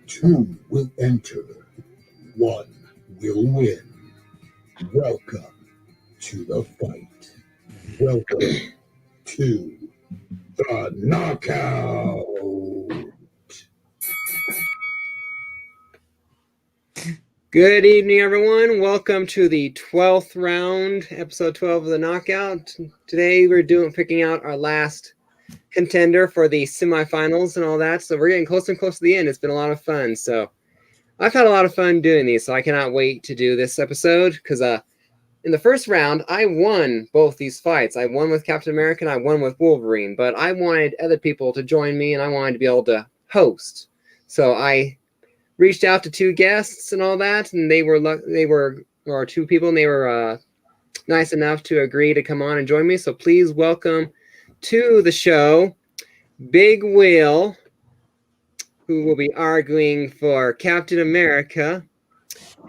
Two will enter, one will win. Welcome to the fight. Welcome to the knockout. Good evening, everyone. Welcome to the 12th round, episode 12 of the Knockout. Today we're picking out our last contender for the semifinals and all that. So we're getting closer and closer to the end. It's been a lot of fun. So I've had a lot of fun doing these. So I cannot wait to do this episode because in the first round, I won both these fights. I won with Captain America and I won with Wolverine. But I wanted other people to join me and I wanted to be able to host. So I reached out to two guests and all that, and they were two people, and they were nice enough to agree to come on and join me. So please welcome to the show Big Will, who will be arguing for Captain America,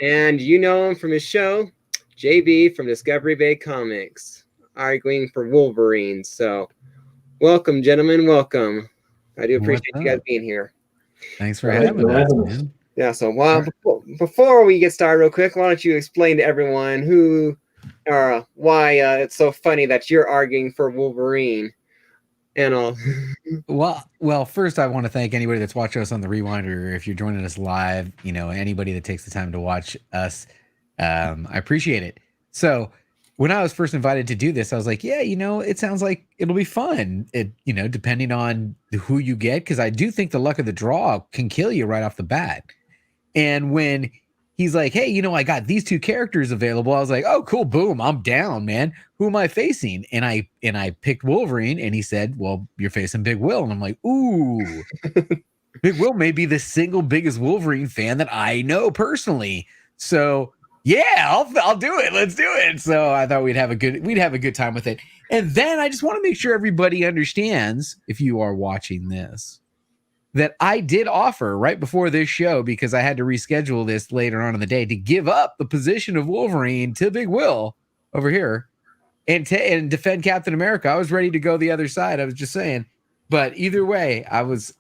and you know him from his show, JB from Discovery Bay Comics, arguing for Wolverine. So welcome, gentlemen, welcome. I do appreciate you guys being here. Thanks for having us, man. Yeah, so before we get started real quick, why don't you explain to everyone why it's so funny that you're arguing for Wolverine and all. Well, first I want to thank anybody that's watching us on the Rewind, or if you're joining us live, anybody that takes the time to watch us, I appreciate it. So when I was first invited to do this, I was like, yeah, it sounds like it'll be fun. Depending on who you get, because I do think the luck of the draw can kill you right off the bat. And when he's like, hey, I got these two characters available, I was like, oh, cool, boom, I'm down, man. Who am I facing? And I picked Wolverine, and he said, well, you're facing Big Will. And I'm like, ooh, Big Will may be the single biggest Wolverine fan that I know personally. So yeah, I'll do it. Let's do it. So I thought we'd have a good time with it. And then I just want to make sure everybody understands, if you are watching this, that I did offer right before this show, because I had to reschedule this later on in the day, to give up the position of Wolverine to Big Will over here and defend Captain America. I was ready to go the other side. I was just saying, but either way, I was,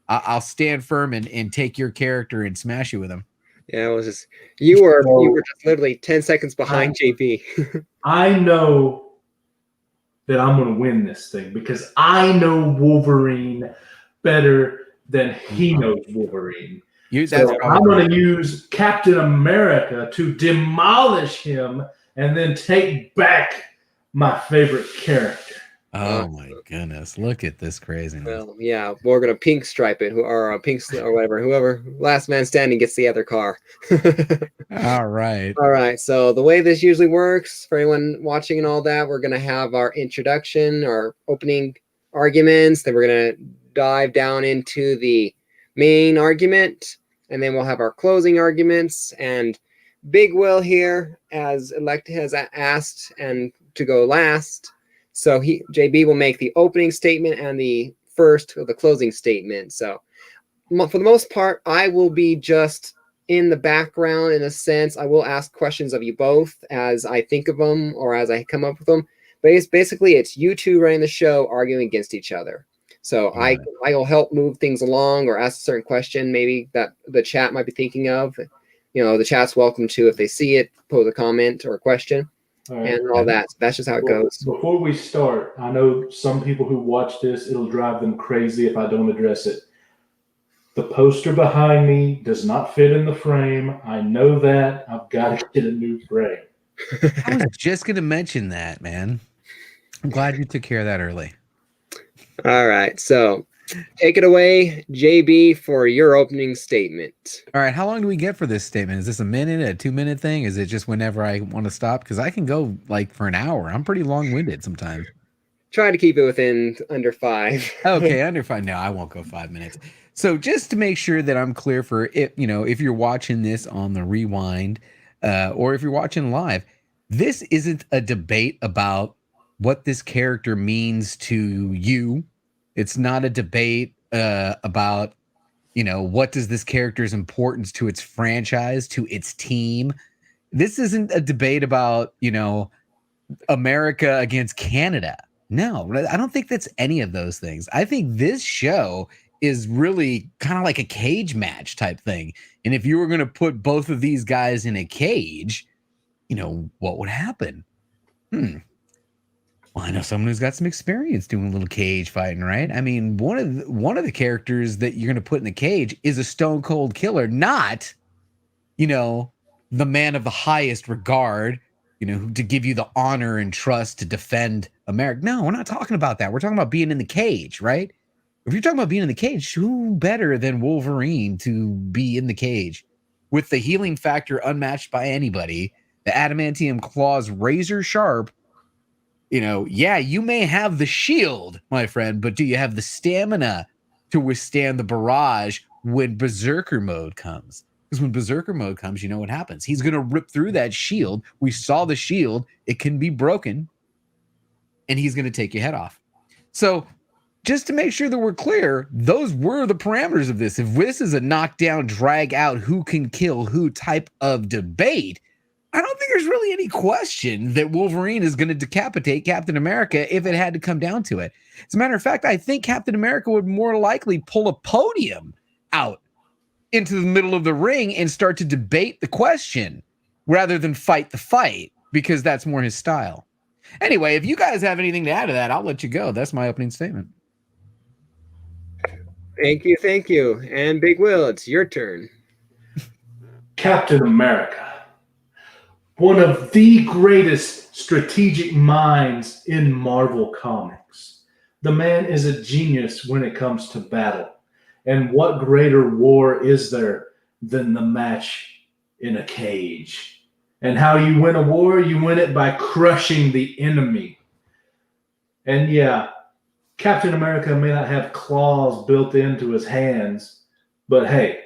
I'll stand firm and take your character and smash you with him. Yeah, it was just you were just literally 10 seconds behind JP. I know that I'm going to win this thing because I know Wolverine better than he knows Wolverine. So I'm going to use Captain America to demolish him and then take back my favorite character. Oh my goodness! Look at this craziness. Well, yeah, we're gonna pink stripe it, or whatever. Whoever last man standing gets the other car. All right. All right. So the way this usually works for anyone watching and all that, we're gonna have our introduction, our opening arguments. Then we're gonna dive down into the main argument, and then we'll have our closing arguments. And Big Will here has asked and to go last. So JB will make the opening statement and the closing statement. So for the most part, I will be just in the background in a sense. I will ask questions of you both as I think of them or as I come up with them. But it's you two running the show arguing against each other. So I will help move things along or ask a certain question maybe that the chat might be thinking of. The chat's welcome to, if they see it, pose a comment or a question. And all that. So that's just how it goes. Before we start, I know some people who watch this, it'll drive them crazy if I don't address it. The poster behind me does not fit in the frame. I know that. I've got to get a new frame. I was just going to mention that, man. I'm glad you took care of that early. All right. So take it away, JB, for your opening statement. All right. How long do we get for this statement? Is this a minute, a 2-minute thing? Is it just whenever I want to stop? Because I can go for an hour. I'm pretty long-winded sometimes. try to keep it within under 5. Okay, under 5. No, I won't go 5 minutes. So just to make sure that I'm clear for it, if you're watching this on the rewind, or if you're watching live, this isn't a debate about what this character means to you. It's not a debate about, what does this character's importance to its franchise, to its team. This isn't a debate about, America against Canada. No, I don't think that's any of those things. I think this show is really kind of like a cage match type thing. And if you were going to put both of these guys in a cage, what would happen? Well, I know someone who's got some experience doing a little cage fighting, right? I mean, one of the characters that you're going to put in the cage is a stone cold killer, not, the man of the highest regard, to give you the honor and trust to defend America. No, we're not talking about that. We're talking about being in the cage, right? If you're talking about being in the cage, who better than Wolverine to be in the cage with the healing factor unmatched by anybody, the adamantium claws razor sharp. Yeah, you may have the shield, my friend, but do you have the stamina to withstand the barrage when Berserker mode comes? Because when Berserker mode comes, you know what happens. He's going to rip through that shield. We saw the shield. It can be broken. And he's going to take your head off. So just to make sure that we're clear, those were the parameters of this. If this is a knockdown, drag out, who can kill who type of debate, I don't think there's really any question that Wolverine is going to decapitate Captain America if it had to come down to it. As a matter of fact, I think Captain America would more likely pull a podium out into the middle of the ring and start to debate the question rather than fight the fight, because that's more his style. Anyway, if you guys have anything to add to that, I'll let you go. That's my opening statement. Thank you. And Big Will, it's your turn. Captain America, one of the greatest strategic minds in Marvel Comics. The man is a genius when it comes to battle. And what greater war is there than the match in a cage? And how you win a war, you win it by crushing the enemy. And yeah, Captain America may not have claws built into his hands, but hey,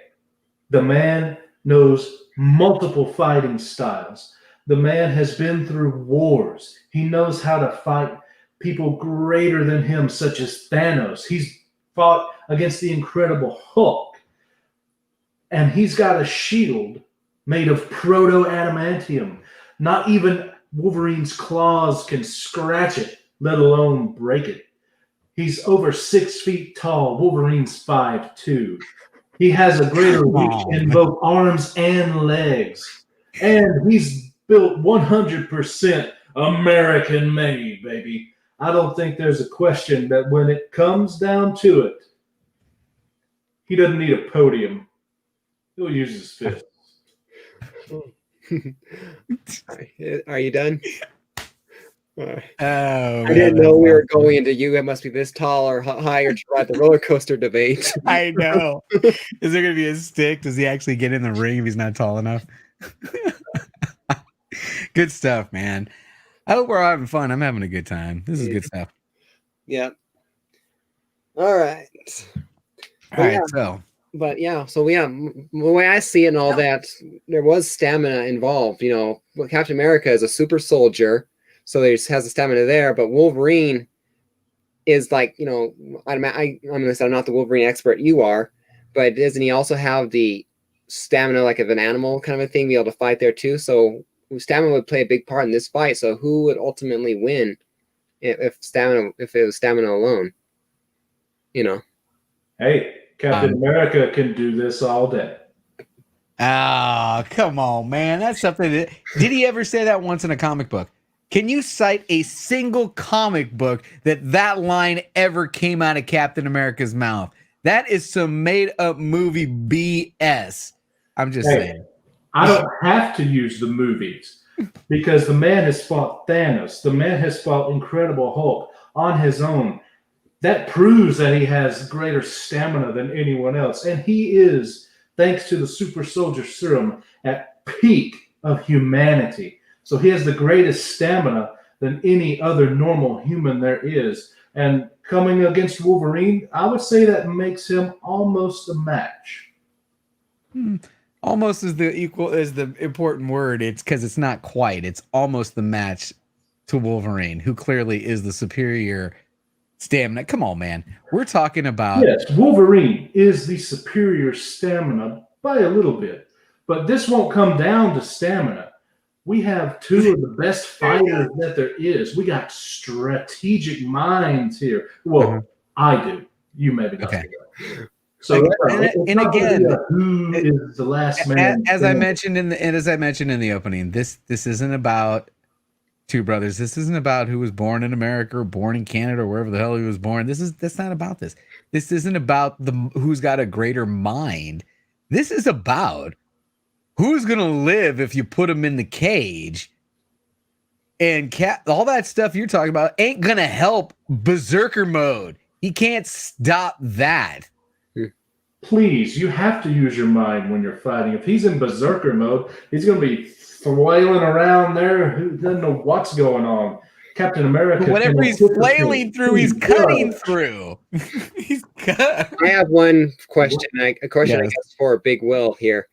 the man knows multiple fighting styles. The man has been through wars. He knows how to fight people greater than him, such as Thanos. He's fought against the Incredible Hulk. And he's got a shield made of proto-adamantium. Not even Wolverine's claws can scratch it, let alone break it. He's over 6 feet tall. Wolverine's 5'2". He has a greater reach in both arms and legs. And he's built 100% American made, baby. I don't think there's a question that when it comes down to it, he doesn't need a podium. He'll use his fists. Are you done? Oh, I didn't know we were going into you. It must be this tall or higher to ride the roller coaster debate. I know. Is there going to be a stick? Does he actually get in the ring if he's not tall enough? Good stuff, man. I hope we're having fun. I'm having a good time. This is good stuff. Yeah. All right. So the way I see it and all that, there was stamina involved. Captain America is a super soldier, so he has the stamina there. But Wolverine is like, I'm going to say I'm not the Wolverine expert you are, but doesn't he also have the stamina like of an animal kind of a thing, be able to fight there too? So stamina would play a big part in this fight. So who would ultimately win if it was stamina alone? Hey, Captain America can do this all day. Oh, come on, man. That's something did he ever say that once in a comic book? Can you cite a single comic book that line ever came out of Captain America's mouth? That is some made-up movie BS. I'm just saying. I don't have to use the movies because the man has fought Thanos. The man has fought Incredible Hulk on his own. That proves that he has greater stamina than anyone else. And he is, thanks to the super soldier serum, at peak of humanity. So he has the greatest stamina than any other normal human there is. And coming against Wolverine, I would say that makes him almost a match. Almost is the important word. It's because it's not quite. It's almost the match to Wolverine, who clearly is the superior stamina. Come on, man. We're talking about... Yes, Wolverine is the superior stamina by a little bit. But this won't come down to stamina. We have two of the best fighters that there is. We got strategic minds here. Well, I do. You maybe not. Okay. So and again, who is the last man? As I mentioned in the opening, this isn't about two brothers. This isn't about who was born in America or born in Canada or wherever the hell he was born. That's not about this. This isn't about who's got a greater mind. This is about who's gonna live if you put him in the cage. And all that stuff you're talking about ain't gonna help Berserker mode. He can't stop that. Please, you have to use your mind when you're fighting. If he's in Berserker mode, he's going to be flailing around there. Who doesn't know what's going on? Captain America. Whatever he's flailing through, he's cutting through. He's cut. I have one question. I guess for Big Will here.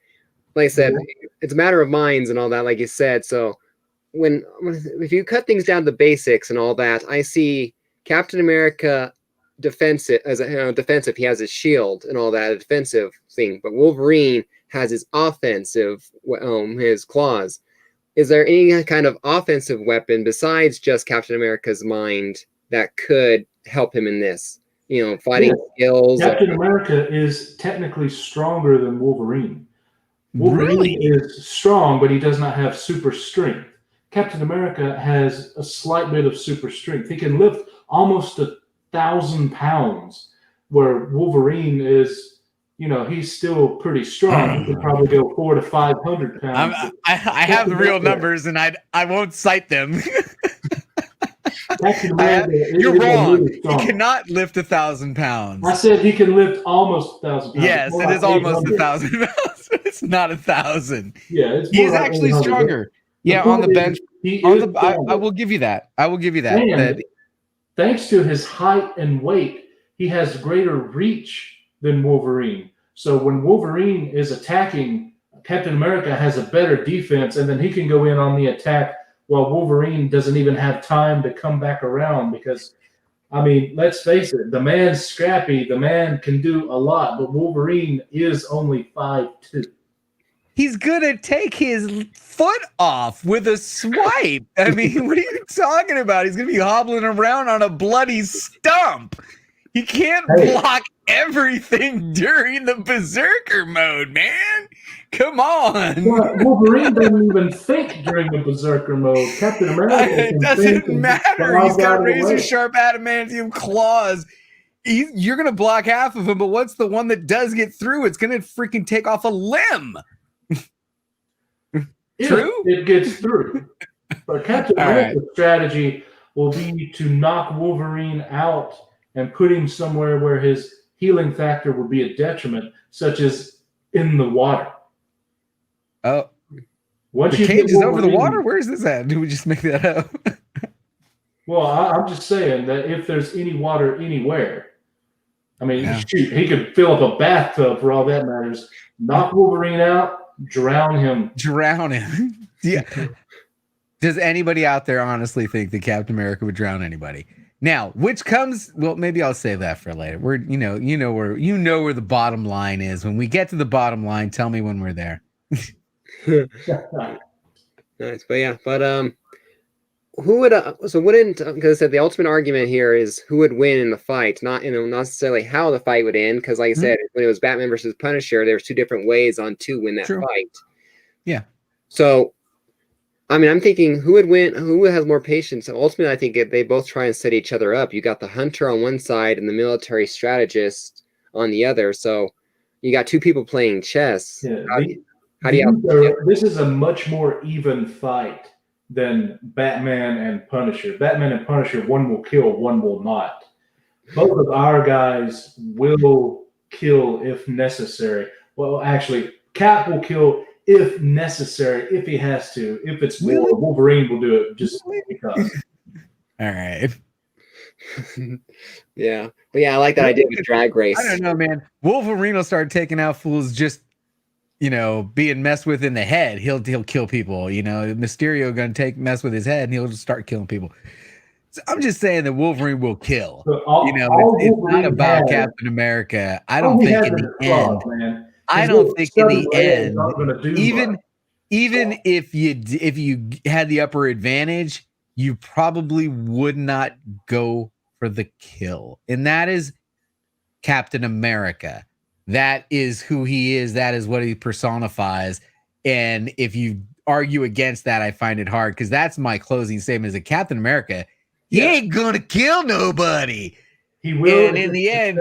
Like I said, it's a matter of minds and all that, like you said. So if you cut things down to basics and all that, I see Captain America defensive defensive. He has his shield and all that, a defensive thing. But Wolverine has his offensive, his claws. Is there any kind of offensive weapon besides just Captain America's mind that could help him in this? Fighting skills. Captain America is technically stronger than Wolverine. Wolverine is strong, but he does not have super strength. Captain America has a slight bit of super strength. He can lift almost 1,000 pounds, where Wolverine is, he's still pretty strong. He could probably go 400 to 500 pounds. I have the real numbers, and I won't cite them. You're wrong. He cannot lift 1,000 pounds. I said he can lift almost 1,000 pounds. Yes, it is almost 1,000 pounds. It's not 1,000. Yeah, he's actually stronger. Yeah, on the bench. I will give you that. And thanks to his height and weight, he has greater reach than Wolverine. So when Wolverine is attacking, Captain America has a better defense, and then he can go in on the attack while Wolverine doesn't even have time to come back around. Because, let's face it, the man's scrappy, the man can do a lot, but Wolverine is only 5'2". He's gonna take his foot off with a swipe. What are you talking about? He's gonna be hobbling around on a bloody stump. He can't block everything during the Berserker mode, man. Come on. Well, Wolverine doesn't even think during the Berserker mode. Captain America. It doesn't matter. He's got razor sharp adamantium claws. You're gonna block half of him, but what's the one that does get through? It's gonna freaking take off a limb. True? It gets through. But Captain America's strategy will be to knock Wolverine out and put him somewhere where his healing factor would be a detriment, such as in the water. Oh. Once the cage is over the water? Where is this at? Did we just make that up? Well, I'm just saying that if there's any water anywhere, shoot, he could fill up a bathtub for all that matters. Knock Wolverine out. Drown him. Yeah. Does anybody out there honestly think that Captain America would drown anybody? Now, which comes, maybe I'll save that for later. We're, you know where the bottom line is. When we get to the bottom line, tell me when we're there. Nice, but who would wouldn't, because I said the ultimate argument here is who would win in the fight, not necessarily how the fight would end, because like I said, when it was Batman versus Punisher, there was two different ways to win that fight. Yeah. So, I'm thinking who would win, who has more patience. So ultimately, I think they both try and set each other up. You got the hunter on one side and the military strategist on the other. So you got two people playing chess. Yeah, this is a much more even fight than Batman and Punisher. Batman and Punisher, one will kill, one will not. Both of our guys will kill if necessary. Well, actually, Cap will kill if necessary, if he has to. If it's war, Wolverine will do it just because. All right. Yeah, but yeah, I like that idea of drag race. I don't know, man. Wolverine will start taking out fools just, being messed with in the head. He'll kill people. Mysterio gonna mess with his head, and he'll just start killing people. So I'm just saying that Wolverine will kill. So it's not about Captain America. I don't think in the end. Man. I don't think in the end, even if you had the upper advantage, you probably would not go for the kill. And that is Captain America. That is who he is. That is what he personifies. And if you argue against that, I find it hard, because that's my closing statement as a Captain America. He ain't gonna kill nobody. He will. And in the end,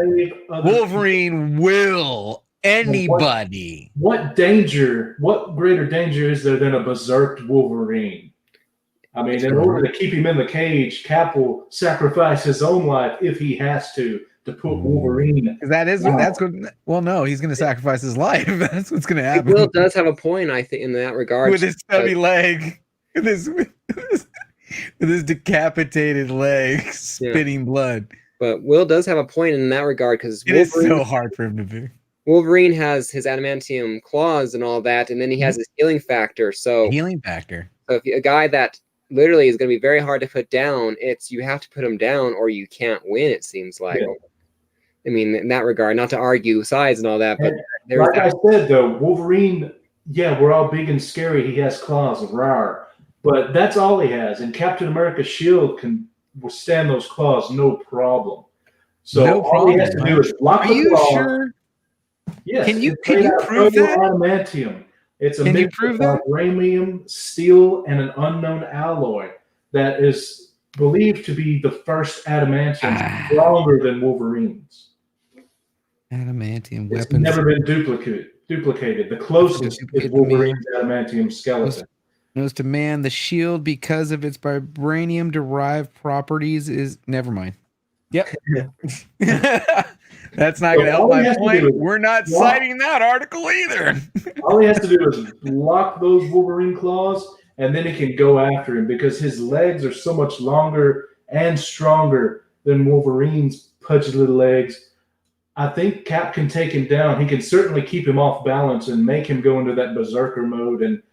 Wolverine will. Anybody. What greater danger is there than a berserked Wolverine? I mean, in order to keep him in the cage, Cap will sacrifice his own life if he has to put Wolverine. No, he's going to sacrifice his life. That's what's going to happen. Will does have a point, I think, in that regard. With his stubby leg, with his decapitated leg, spitting blood. But Will does have a point in that regard, because it is so hard for him to be. Wolverine has his adamantium claws and all that, and then he has his healing factor. So if a guy that literally is going to be very hard to put down, you have to put him down or you can't win, it seems like. Yeah. I mean, in that regard, not to argue sides and all that, but like I said, though, Wolverine, we're all big and scary. He has claws, rawr, but that's all he has. And Captain America's shield can withstand those claws, no problem. So all he has to do is block the claw. Are you sure? Yes. Can you prove that? Adamantium. It's a mix of vibranium, steel, and an unknown alloy that is believed to be the first adamantium stronger than Wolverine's. Adamantium weapons. It's never been duplicated. The closest is Wolverine's adamantium skeleton. Knows to man, the shield, because of its vibranium-derived properties, is... Never mind. Yep. That's not going to help my point. We're not citing that article either. All he has to do is block those Wolverine claws, and then he can go after him, because his legs are so much longer and stronger than Wolverine's pudgy little legs. I think Cap can take him down. He can certainly keep him off balance and make him go into that berserker mode. And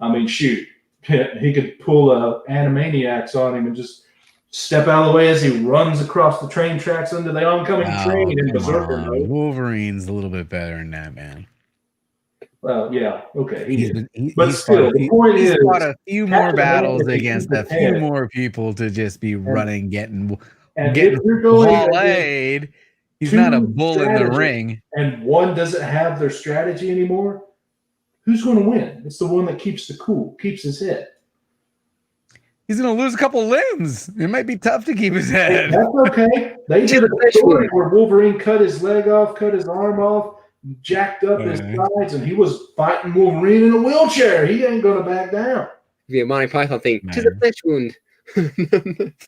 I mean, shoot, he could pull Animaniacs on him and just step out of the way as he runs across the train tracks into the oncoming train in berserker mode. Wolverine's a little bit better than that, man. Well, yeah, okay. But still, the point is, he's fought a few more battles against a few more people to just be running, getting waylaid. He's not a bull in the ring. And one doesn't have their strategy anymore. Who's going to win? It's the one that keeps the cool, keeps his head. He's going to lose a couple limbs. It might be tough to keep his head. That's okay. They did a story where Wolverine cut his leg off, cut his arm off, jacked up his sides, and he was fighting Wolverine in a wheelchair. He ain't going to back down. The Monty Python thing. It's a flesh wound.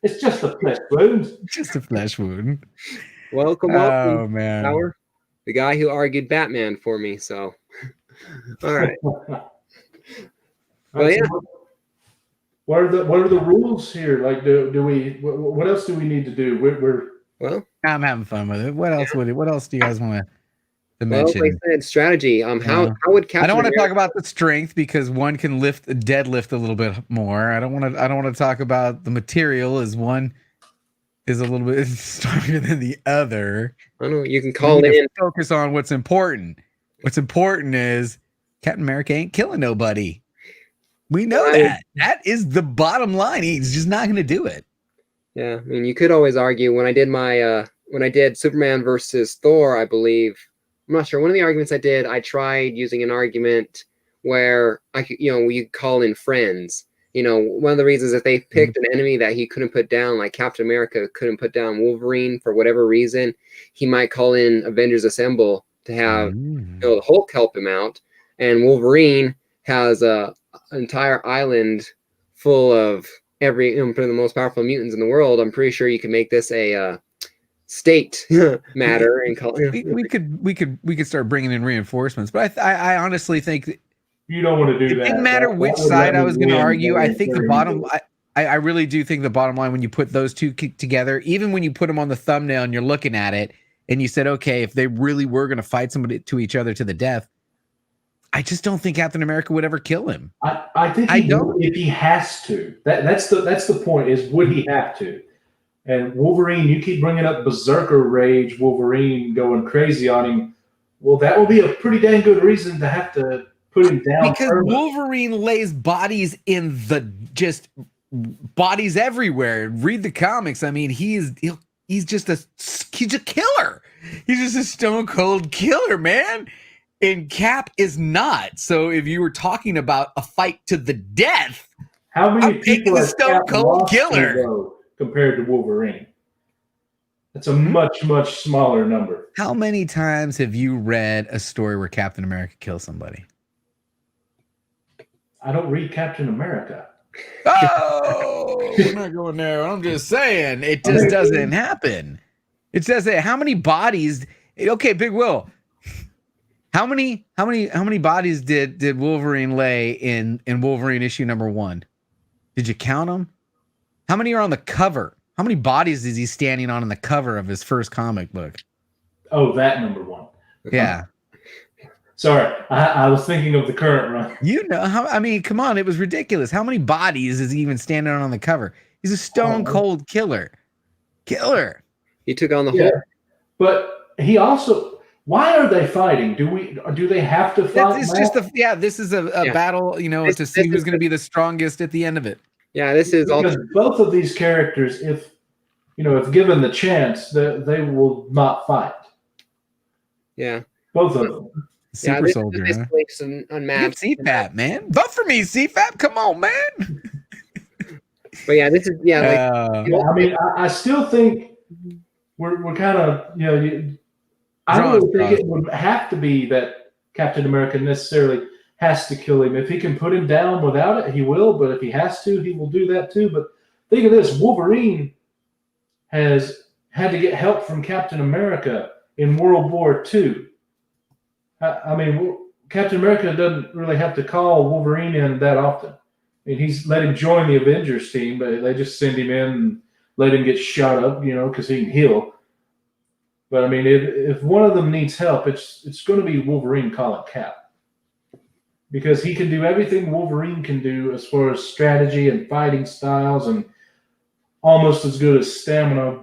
It's just a flesh wound. Just a flesh wound. Welcome, man. Howard, the guy who argued Batman for me. So, all right. Well, yeah. What are the rules here? Like, do we? What else do we need to do? Well, I'm having fun with it. What else do you guys want to mention? Like I said, strategy. How would Captain I don't want to talk about the strength, because one can deadlift a little bit more. I don't want to talk about the material, as one is a little bit stronger than the other. I know you can call in. Focus on what's important. What's important is Captain America ain't killing nobody. We know that. That is the bottom line. He's just not going to do it. Yeah, I mean, you could always argue when I did Superman versus Thor, I believe. I'm not sure. One of the arguments I did, I tried using an argument where I could, we could call in friends. One of the reasons that they picked an enemy that he couldn't put down, like Captain America couldn't put down Wolverine for whatever reason, he might call in Avengers Assemble to have the Hulk help him out, and Wolverine has an entire island full of for the most powerful mutants in the world. I'm pretty sure you can make this a state matter and call. We could start bringing in reinforcements, but I honestly think that you don't want to do that. It didn't matter which side I was going to argue. I think the I really do think the bottom line, when you put those two together, even when you put them on the thumbnail and you're looking at it and you said, okay, if they really were going to fight somebody to each other to the death, I just don't think Captain America would ever kill him. I think he would if he has to. That's the point, is would he have to? And Wolverine, you keep bringing up Berserker Rage, Wolverine going crazy on him. Well, that will be a pretty dang good reason to have to put him down. Because Wolverine lays bodies in just bodies everywhere. Read the comics. I mean, he's just a killer. He's just a stone cold killer, man. And Cap is not. So if you were talking about a fight to the death, how many people the stone cold killer compared to Wolverine? That's a much, much smaller number. How many times have you read a story where Captain America kills somebody? I don't read Captain America. Oh, we're not going there. I'm just saying, it just doesn't happen. It says that how many bodies? Okay, Big Will. How many bodies did Wolverine lay in Wolverine issue #1? Did you count them? How many are on the cover? How many bodies is he standing on the cover of his first comic book? Oh, that #1. Yeah. Sorry, I was thinking of the current run. You know how? I mean, come on, it was ridiculous. How many bodies is he even standing on the cover? He's a stone cold killer. He took on the whole. But he also. Why are they fighting? Do they have to fight? This is a battle, to see who's going to be the strongest at the end of it. Yeah, this is because both of these characters, if given the chance, they will not fight. Yeah, both of them. Super Soldier. This unmatched. CFAP, man. Vote for me, CFAP. Come on, man. But yeah, this is I mean, I still think we're kind of I don't think it would have to be that Captain America necessarily has to kill him. If he can put him down without it, he will. But if he has to, he will do that too. But think of this. Wolverine has had to get help from Captain America in World War II. I mean, Captain America doesn't really have to call Wolverine in that often. I mean, he's let him join the Avengers team, but they just send him in and let him get shot up, because he can heal. But I mean, if one of them needs help, it's going to be Wolverine calling Cap, because he can do everything Wolverine can do as far as strategy and fighting styles, and almost as good as stamina.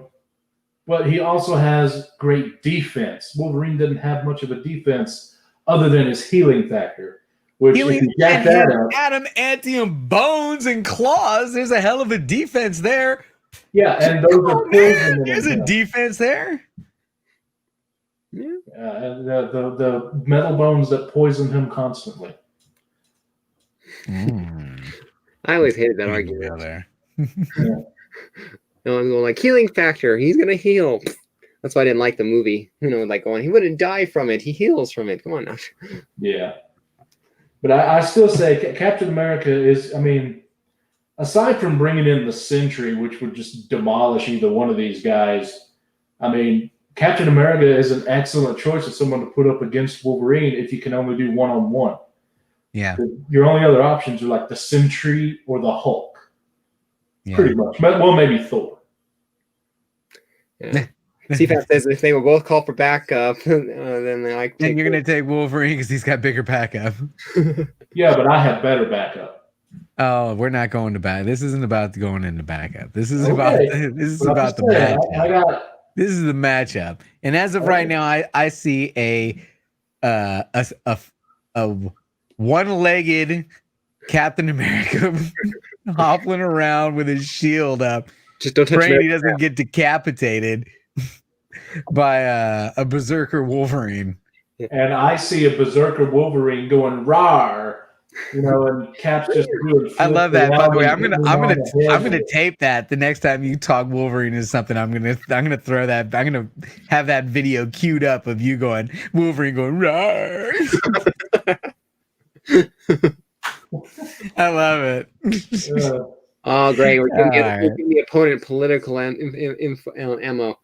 But he also has great defense. Wolverine didn't have much of a defense other than his healing factor, which if you jack that up, adamantium bones and claws. There's a hell of a defense there. Yeah, and those are poison. There's a defense there. The metal bones that poison him constantly. I always hated that argument. There. Yeah. No one's going like healing factor. He's gonna heal. That's why I didn't like the movie. Like going, he wouldn't die from it. He heals from it. Come on now. Yeah, but I still say Captain America is. I mean, aside from bringing in the Sentry, which would just demolish either one of these guys, I mean, Captain America is an excellent choice of someone to put up against Wolverine if you can only do one-on-one. Yeah. Your only other options are like the Sentry or the Hulk. Yeah. Pretty much. Well, maybe Thor. Yeah. CFAP says if they will both call for backup, then they like. And you're going to take Wolverine because he's got bigger backup. Yeah, but I have better backup. Oh, we're not going to back. This isn't about going into backup. This is about the matchup. This is the matchup. And as of right now, I see a one-legged Captain America hoppling around with his shield up. Just don't touch praying he doesn't get decapitated by a Berserker Wolverine. And I see a Berserker Wolverine going rawr, and Cap's just doing. I love that. By the way, I'm gonna tape that the next time you talk Wolverine is something. I'm gonna throw that. I'm gonna have that video queued up of you going Wolverine going rawr. I love it. Oh, great! We're giving the opponent political ammo.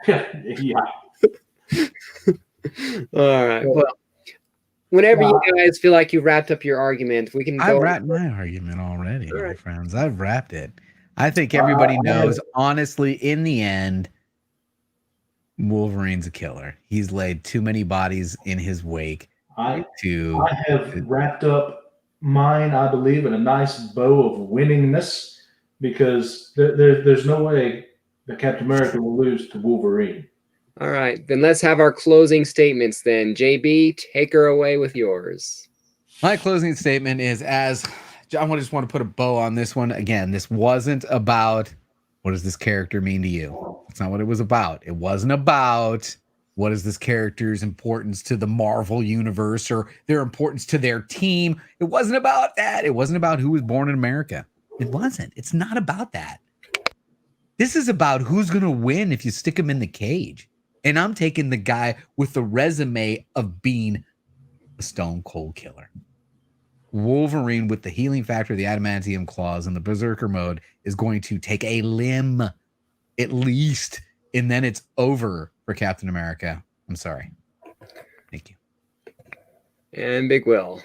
Yeah. All right. Well, whenever you guys feel like you wrapped up your argument, we can go. I've wrapped my argument already, my friends. I've wrapped it. I think everybody knows, honestly, in the end, Wolverine's a killer. He's laid too many bodies in his wake. I have wrapped up mine, I believe, in a nice bow of winningness, because there's no way that Captain America will lose to Wolverine. All right, then let's have our closing statements then. JB, take her away with yours. My closing statement is, I just want to put a bow on this one. Again, this wasn't about what does this character mean to you. That's not what it was about. It wasn't about what is this character's importance to the Marvel universe or their importance to their team. It wasn't about that. It wasn't about who was born in America. It wasn't. It's not about that. This is about who's going to win if you stick him in the cage. And I'm taking the guy with the resume of being a stone cold killer. Wolverine, with the healing factor, the adamantium claws, and the berserker mode, is going to take a limb at least, and then it's over for Captain America. I'm sorry. Thank you. And Big Will.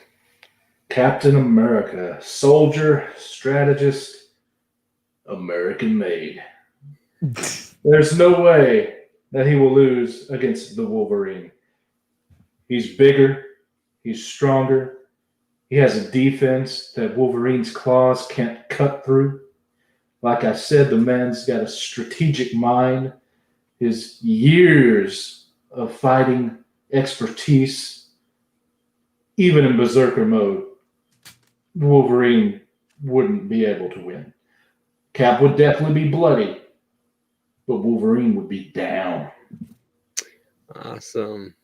Captain America, soldier, strategist, American made. There's no way that he will lose against the Wolverine. He's bigger, he's stronger. He has a defense that Wolverine's claws can't cut through. Like I said, the man's got a strategic mind. His years of fighting expertise, even in berserker mode, Wolverine wouldn't be able to win. Cap would definitely be bloody, but Wolverine would be down. Awesome.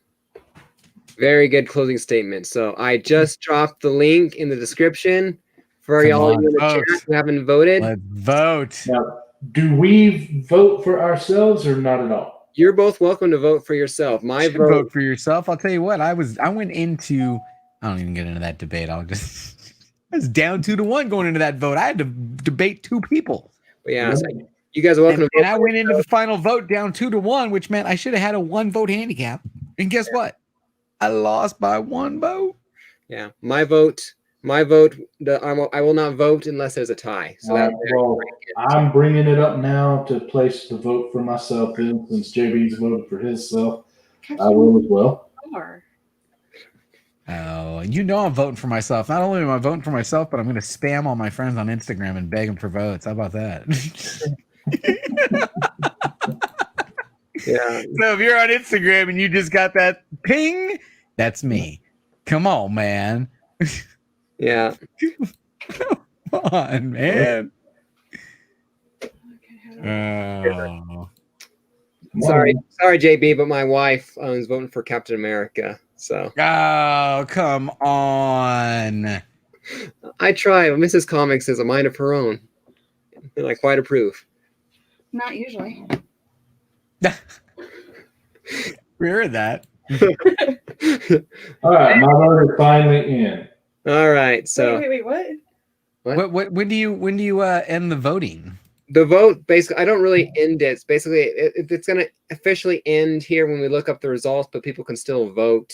Very good closing statement. So I just dropped the link in the description for y'all in the chat who haven't voted. Let's vote. Now, do we vote for ourselves or not at all? You're both welcome to vote for yourself. My vote for yourself. I'll tell you what. I went into. I don't even get into that debate. I was down 2-1 going into that vote. I had to debate 2 people. But yeah, so you guys are welcome to vote. And I went into the final vote down 2-1, which meant I should have had a 1 vote handicap. And guess what? I lost by 1 vote. Yeah, my vote. I will not vote unless there's a tie. So I'm bringing it up now to place the vote for myself in, since JB's voted for himself. I will as well. Oh, I'm voting for myself. Not only am I voting for myself, but I'm going to spam all my friends on Instagram and beg them for votes. How about that? Yeah. So if you're on Instagram and you just got that ping, that's me. Come on, man. Yeah. Come on, man. Oh. Sorry, JB, but my wife is voting for Captain America. So. Oh, come on. I try. Mrs. Comics has a mind of her own, and I quite approve. Not usually. We heard that. All right, my vote is finally in. All right, so wait, what? What? When do you end the voting? The vote, basically, I don't really end it. It's basically, it's going to officially end here when we look up the results, but people can still vote.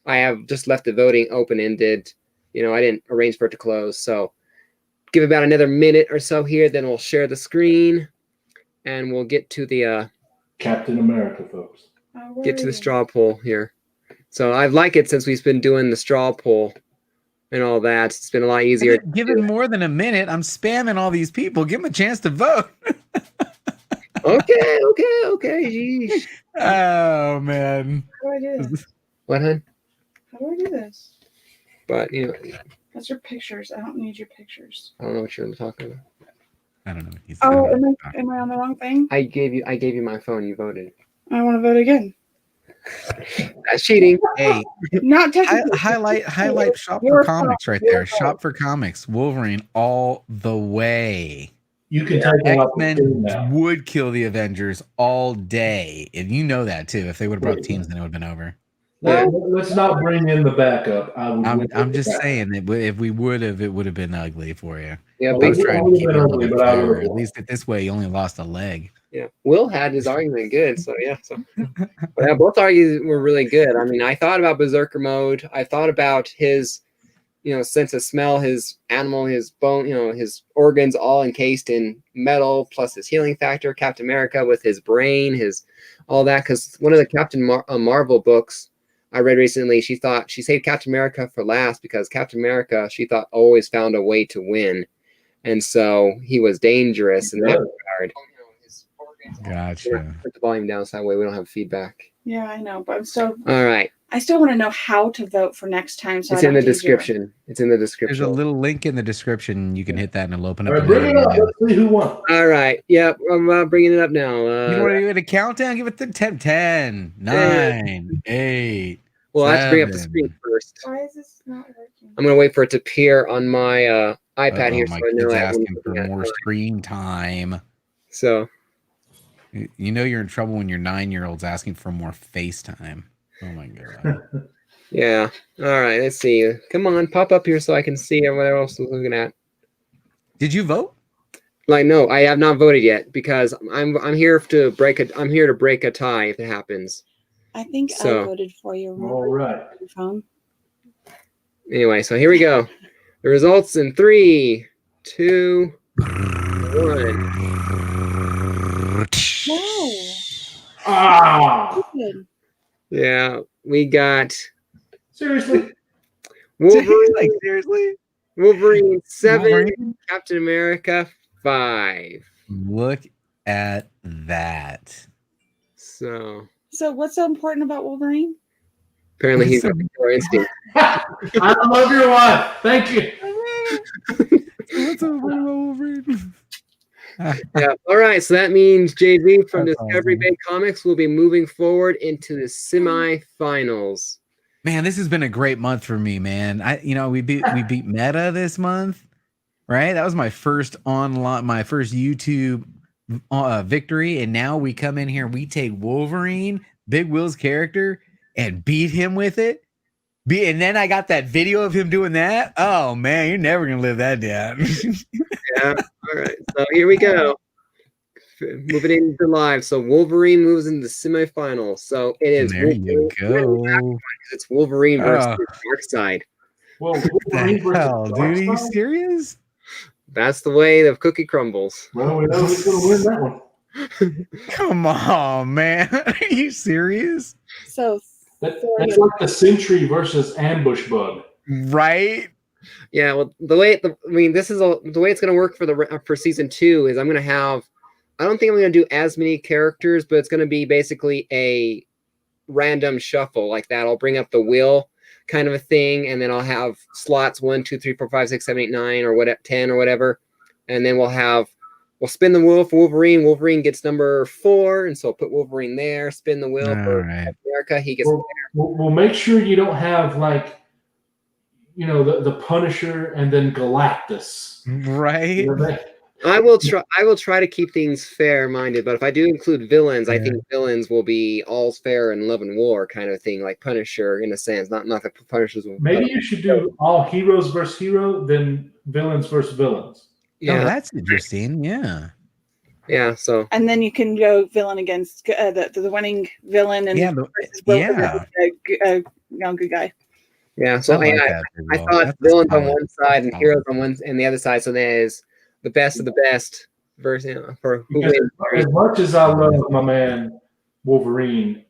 I have just left the voting open-ended. You know, I didn't arrange for it to close. So give about another minute or so here, then we'll share the screen, and we'll get to the... Captain America, folks. Get to the straw poll here. So I like it since we've been doing the straw poll and all that. It's been a lot easier. Give it more than a minute. I'm spamming all these people. Give them a chance to vote. Okay. Jeez. Oh, man. How do I do this? What, hon? How do I do this? But, you know. That's your pictures. I don't need your pictures. I don't know what you're talking about. I don't know. Am I on the wrong thing? I gave you my phone. You voted. I want to vote again. That's cheating. Hey, not technically. Highlight shop for comics right there. Shop for comics. Wolverine all the way. You can type X-Men would kill the Avengers all day, and you know that too. If they would have brought teams, then it would have been over. Yeah, let's not bring in the backup. I'm just saying that if we would have, it would have been ugly for you. Yeah, I was trying to keep it a little bit fair. At least this way, you only lost a leg. Yeah, Will had his argument good, so yeah. So but yeah, both arguments were really good. I mean, I thought about Berserker mode. I thought about his, sense of smell, his animal, his bone, his organs all encased in metal, plus his healing factor. Captain America with his brain, his all that. Because one of the Captain Marvel books I read recently, she saved Captain America for last because Captain America, she thought, always found a way to win, and so he was dangerous in that regard. Gotcha. Put the volume down so that way we don't have feedback. Yeah, I know, but I'm still. All right. I still want to know how to vote for next time. So It's in the description. It's in the description. There's a little link in the description. You can hit that and it'll open up. All right, bring it up. Let's see who won. All right. Yep. I'm bringing it up now. You want to do it a countdown? Give it the 10, 9, 8. Well, 7. I have to bring up the screen first. Why is this not working? I'm going to wait for it to appear on my iPad here. My So I know kid's I asking for more screen time. So. You know you're in trouble when your 9-year-old's asking for more FaceTime. Oh my god. Yeah. All right. Let's see. Come on, pop up here so I can see what else I'm looking at. Did you vote? Like, no, I have not voted yet because I'm here to break a tie if it happens. I think I voted for you. All right. Anyway, so here we go. The results in 3, 2, 1. No. Ah. Yeah, we got Seriously. Wolverine. Seriously? Wolverine 7, Wolverine? Captain America 5. Look at that. So what's so important about Wolverine? apparently he's got more instinct. I love your wife. Thank you. What's over Wolverine? Yeah. All right. So that means JV from That's Discovery awesome. Bay Comics will be moving forward into the semifinals. Man, this has been a great month for me, man. We beat Meta this month, right? That was my first YouTube victory, and now we come in here, we take Wolverine, Big Will's character, and beat him with it. And then I got that video of him doing that. Oh man, you're never gonna live that down. Yeah. All right. So here we go. Moving into live. So Wolverine moves into the semifinals. So it is. There you go. It's Wolverine versus Darkseid. Well, What the hell, dude? Are you serious? That's the way the cookie crumbles. Well, we know who's going to win that one. Come on, man. Are you serious? So That's like the Sentry versus Ambush Bug. Right? Yeah. Well, the way it's going to work for season 2 is I'm going to have. I don't think I'm going to do as many characters, but it's going to be basically a random shuffle like that. I'll bring up the wheel kind of a thing, and then I'll have slots 1, 2, 3, 4, 5, 6, 7, 8, 9, or 10 or whatever, and then we'll spin the wheel for Wolverine. Wolverine gets number 4, and so I'll put Wolverine there. Spin the wheel for America. He gets there. We'll make sure you don't have the Punisher and then Galactus. Right? I will try to keep things fair-minded, but if I do include villains, I think villains will be all's fair in love and war kind of thing, like Punisher in a sense. Not the Punishers. Maybe you should do all heroes versus hero, then villains versus villains. Yeah, oh, that's interesting. Yeah. Yeah. So. And then you can go villain against the winning villain and versus good guy. Yeah. So I thought villains on one side and heroes on one and the other side. So there's the best of the best versus for who wins. As much as I love my man Wolverine,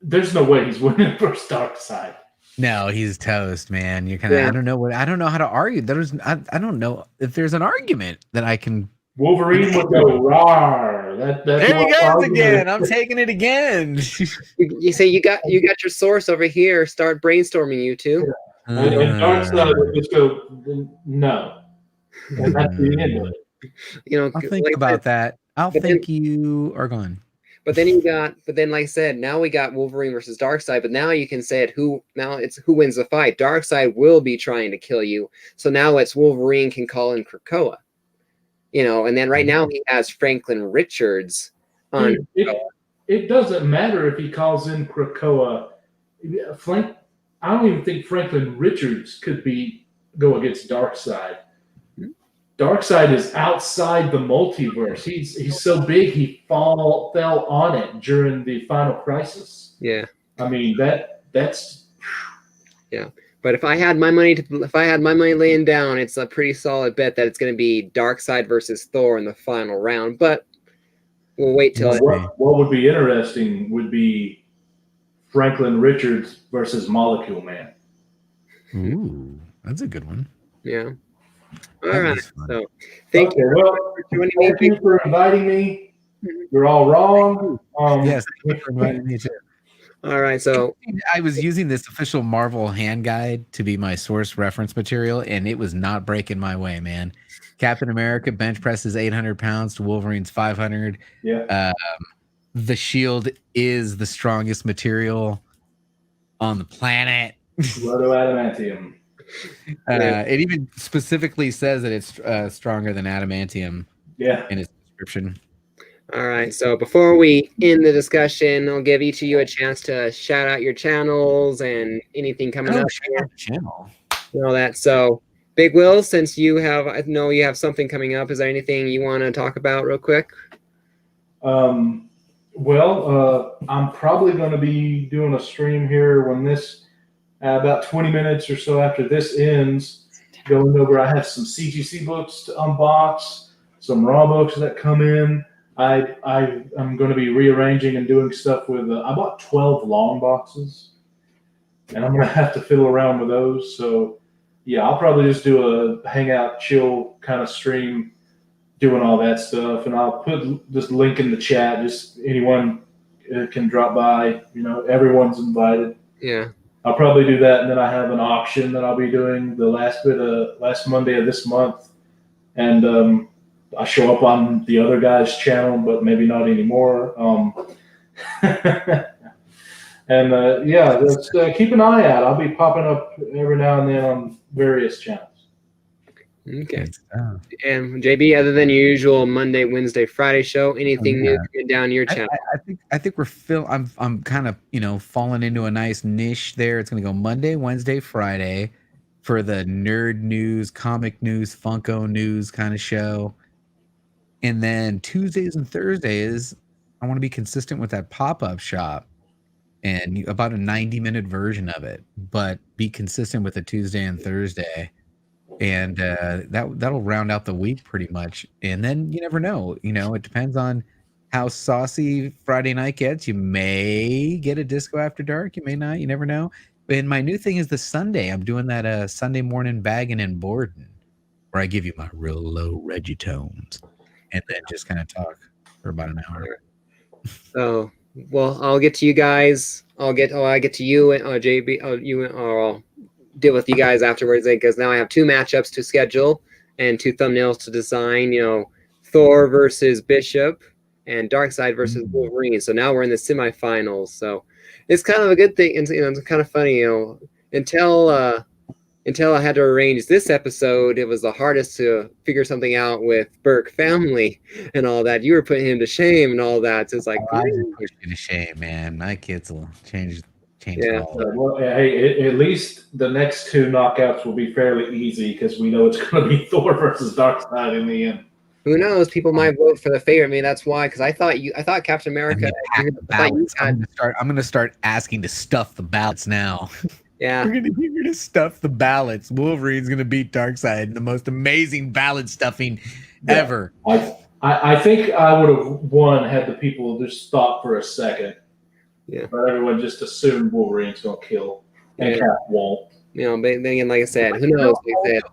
there's no way he's winning versus Darkseid. No, he's toast, man. You're kind of I don't know how to argue. I don't know if there's an argument that I can. Wolverine would go rawr. There he goes again. I'm taking it again. You say you got your source over here. Start brainstorming, you two. Yeah. And Darkseid would just go no. And that's the end of it. I'll think about that. I'll think you are gone. But then like I said, now we got Wolverine versus Darkseid, but now you can say who wins the fight. Darkseid will be trying to kill you. So now it's Wolverine can call in Krakoa. And then right now he has Franklin Richards on it doesn't matter if he calls in Krakoa. I don't even think Franklin Richards could go against Darkseid. Darkseid is outside the multiverse. He's so big he fell on it during the final crisis. Yeah. I mean that's yeah. But if I had my money laying down, it's a pretty solid bet that it's going to be Darkseid versus Thor in the final round. But we'll wait till what would be interesting would be Franklin Richards versus Molecule Man. Ooh, that's a good one. Yeah. All right. So thank you for joining me. Thank you for inviting me. You're all wrong. Yes, thank you for inviting me too. All right. So I was using this official Marvel hand guide to be my source reference material, and it was not breaking my way, man. Captain America bench presses 800 pounds to Wolverine's 500. Yeah. The Shield is the strongest material on the planet. Adamantium. It even specifically says that it's stronger than adamantium. Yeah. In its description. All right. So before we end the discussion, I'll give each of you a chance to shout out your channels and anything coming up. Channel. All that. So Big Will, since I know you have something coming up, is there anything you want to talk about real quick? Well, I'm probably going to be doing a stream here when this, about 20 minutes or so after this ends, going over. I have some CGC books to unbox, some raw books that come in. I'm going to be rearranging and doing stuff with. I bought 12 long boxes, and I'm going to have to fiddle around with those. So, yeah, I'll probably just do a hangout, chill kind of stream, doing all that stuff, and I'll put this link in the chat. Just anyone can drop by. You know, everyone's invited. Yeah. I'll probably do that, and then I have an auction that I'll be doing the last Monday of this month, and I show up on the other guy's channel, but maybe not anymore. And just keep an eye out. I'll be popping up every now and then on various channels. Okay. And JB, other than your usual Monday, Wednesday, Friday show, anything new coming down your channel? I think I'm kind of falling into a nice niche there. It's gonna go Monday, Wednesday, Friday for the nerd news, comic news, Funko news kind of show. And then Tuesdays and Thursdays, I want to be consistent with that pop-up shop and about a 90-minute version of it, but be consistent with a Tuesday and Thursday. And that'll round out the week pretty much. And then you never know. It depends on how saucy Friday night gets. You may get a disco after dark. You may not. You never know. And my new thing is the Sunday. I'm doing that Sunday morning bagging and boarding, where I give you my real low Regitones and then just kind of talk for about an hour. Oh, well, I'll get to you guys. I get to you and JB. I'll deal with you guys afterwards, because now I have 2 matchups to schedule and 2 thumbnails to design. Thor versus Bishop and Darkseid versus Wolverine. So now we're in the semifinals. So it's kind of a good thing, and it's kind of funny. Until I had to arrange this episode, it was the hardest to figure something out with Burke family and all that. You were putting him to shame and all that. So it's like, I didn't push you to shame, man. My kids will change. Yeah. Well, hey, at least the next 2 knockouts will be fairly easy, because we know it's going to be Thor versus Darkseid in the end. Who knows? People might vote for the favorite. I mean, that's why, because I thought Captain America. I'm going to start asking to stuff the ballots now. Yeah, you're going to stuff the ballots. Wolverine's going to beat Darkseid in the most amazing ballot stuffing ever. I think I would have won had the people just thought for a second. Yeah, but everyone just assumed Wolverine's going to kill, and Cap won't. But then again, like I said, who knows?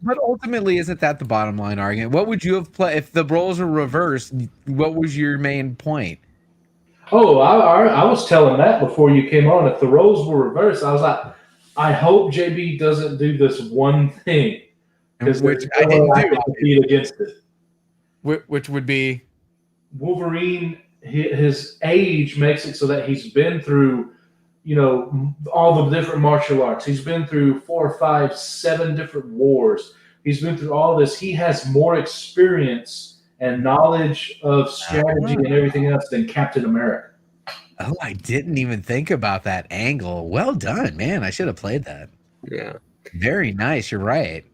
But ultimately, isn't that the bottom line argument? What would you have played if the roles were reversed? What was your main point? Oh, I was telling that before you came on. If the roles were reversed, I was like, I hope JB doesn't do this one thing, which I didn't do. Compete against it. Which would be Wolverine. His age makes it so that he's been through, all the different martial arts. He's been through 4, 5, 7 different wars. He's been through all this. He has more experience and knowledge of strategy and everything else than Captain America. Oh, I didn't even think about that angle. Well done, man. I should have played that. Yeah. Very nice. You're right.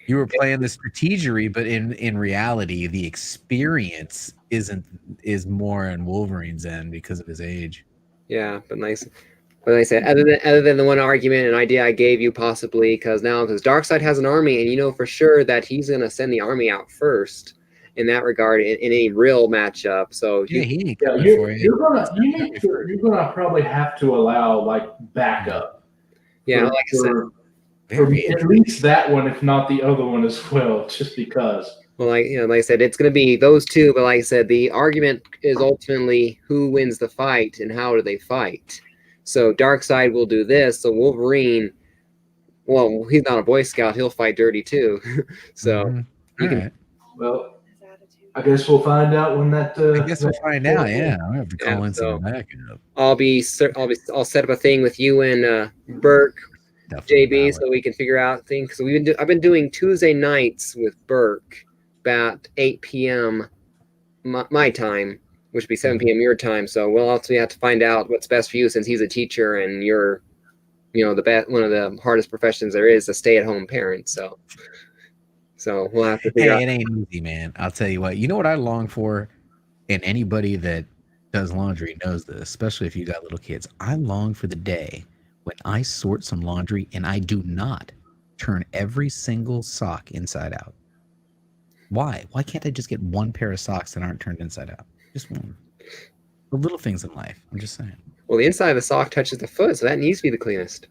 You were playing the strategery, but in reality, the experience is more on Wolverine's end because of his age. Yeah, but nice. But like I said, other than the one argument and idea I gave you, possibly because Darkseid has an army, and you know for sure that he's gonna send the army out first in that regard in any real matchup. So you're gonna probably have to allow like backup. Yeah, like I said. For at least that one, if not the other one as well, just because. Well, like I said, it's going to be those two. But like I said, the argument is ultimately who wins the fight and how do they fight. So Darkseid will do this. So Wolverine, well, he's not a Boy Scout. He'll fight dirty too. So you can. Right. Well, I guess we'll find out when that. I guess we'll find out. Yeah, I have to call in some backup. I'll set up a thing with you and Burke. JB, so we can figure out things. So I've been doing Tuesday nights with Burke about 8 p.m. my time, which would be 7 p.m. your time. So we'll also have to find out what's best for you, since he's a teacher and you're, the best, one of the hardest professions there is, a stay-at-home parent. So we'll have to figure out. It ain't easy, man. I'll tell you what. You know what I long for, and anybody that does laundry knows this, especially if you got little kids. I long for the day when I sort some laundry and I do not turn every single sock inside out. Why? Why can't I just get one pair of socks that aren't turned inside out? Just one. The little things in life. I'm just saying. Well, the inside of the sock touches the foot, so that needs to be the cleanest.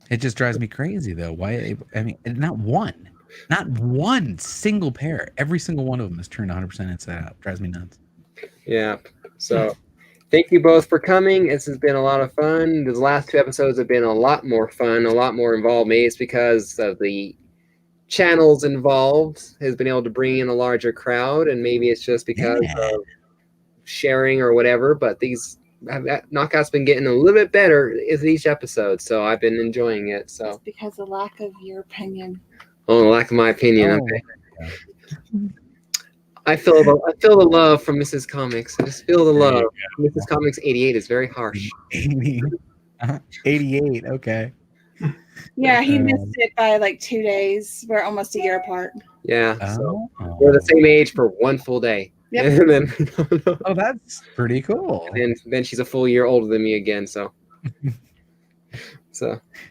It just drives me crazy, though. Why? I mean, not one single pair. Every single one of them is turned 100% inside out. Drives me nuts. Yeah. So thank you both for coming. This has been a lot of fun. The last 2 episodes have been a lot more fun, a lot more involved. Maybe it's because of the channels involved has been able to bring in a larger crowd, and maybe it's just because of sharing or whatever. But these knockouts been getting a little bit better with each episode, so I've been enjoying it. So it's because of lack of your opinion. Oh, lack of my opinion. Okay. I feel the love from Mrs. Comics. I just feel the love. Mrs. Comics 88 is very harsh. 88, okay. Yeah, he missed it by like 2 days. We're almost a year apart. Yeah, so we're the same age for 1 full day. Yep. And then, oh, that's pretty cool. And then she's a full year older than me again. So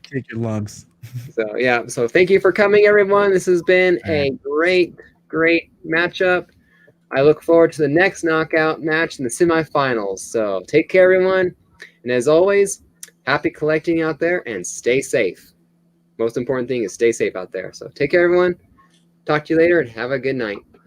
take your lumps. So yeah. So thank you for coming, everyone. This has been a great matchup. I look forward to the next knockout match in the semifinals. So take care, everyone. And as always, happy collecting out there and stay safe. Most important thing is stay safe out there. So take care, everyone. Talk to you later and have a good night.